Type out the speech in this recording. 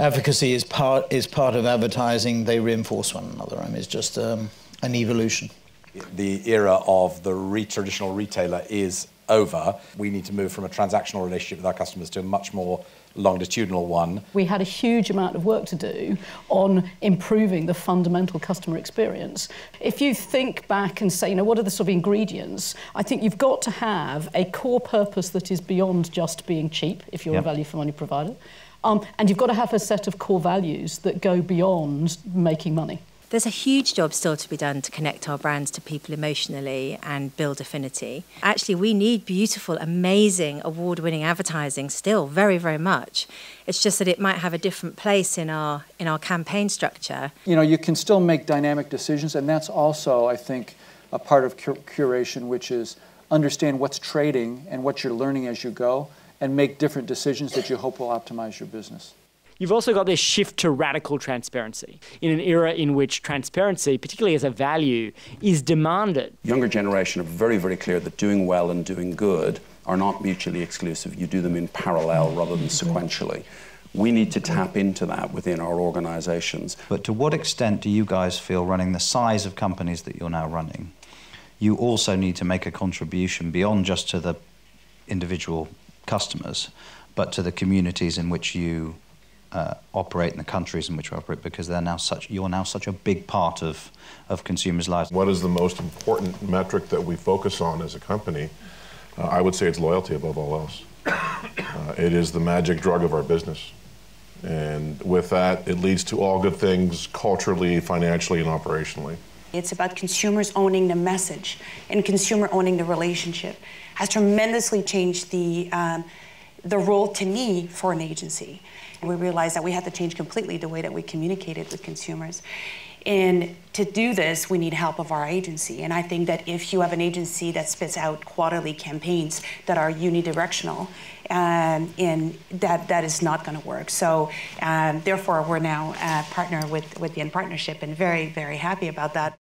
Advocacy is part of advertising. They reinforce one another. I mean, it's just an evolution. The era of the traditional retailer is over. We need to move from a transactional relationship with our customers to a much more longitudinal one. We had a huge amount of work to do on improving the fundamental customer experience. If you think back and say, what are the sort of ingredients? I think you've got to have a core purpose that is beyond just being cheap, if you're a value for money provider. And you've got to have a set of core values that go beyond making money. There's a huge job still to be done to connect our brands to people emotionally and build affinity. Actually, we need beautiful, amazing, award-winning advertising still, very, very much. It's just that it might have a different place in our campaign structure. You can still make dynamic decisions, and that's also, I think, a part of curation, which is understand what's trading and what you're learning as you go, and make different decisions that you hope will optimize your business. You've also got this shift to radical transparency in an era in which transparency, particularly as a value, is demanded. Younger generation are very, very clear that doing well and doing good are not mutually exclusive. You do them in parallel rather than sequentially. We need to tap into that within our organisations. But to what extent do you guys feel, running the size of companies that you're now running, you also need to make a contribution beyond just to the individual customers, but to the communities in which you operate, in the countries in which you operate, because you're now such a big part of consumers' lives? What is the most important metric that we focus on as a company? I would say it's loyalty above all else. It is the magic drug of our business. And with that, it leads to all good things culturally, financially, and operationally. It's about consumers owning the message, and consumer owning the relationship has tremendously changed the role to me for an agency. We realized that we had to change completely the way that we communicated with consumers. And to do this, we need help of our agency. And I think that if you have an agency that spits out quarterly campaigns that are unidirectional, and that is not going to work. So therefore, we're now a partner with the T&P𝑚 partnership, and very, very happy about that.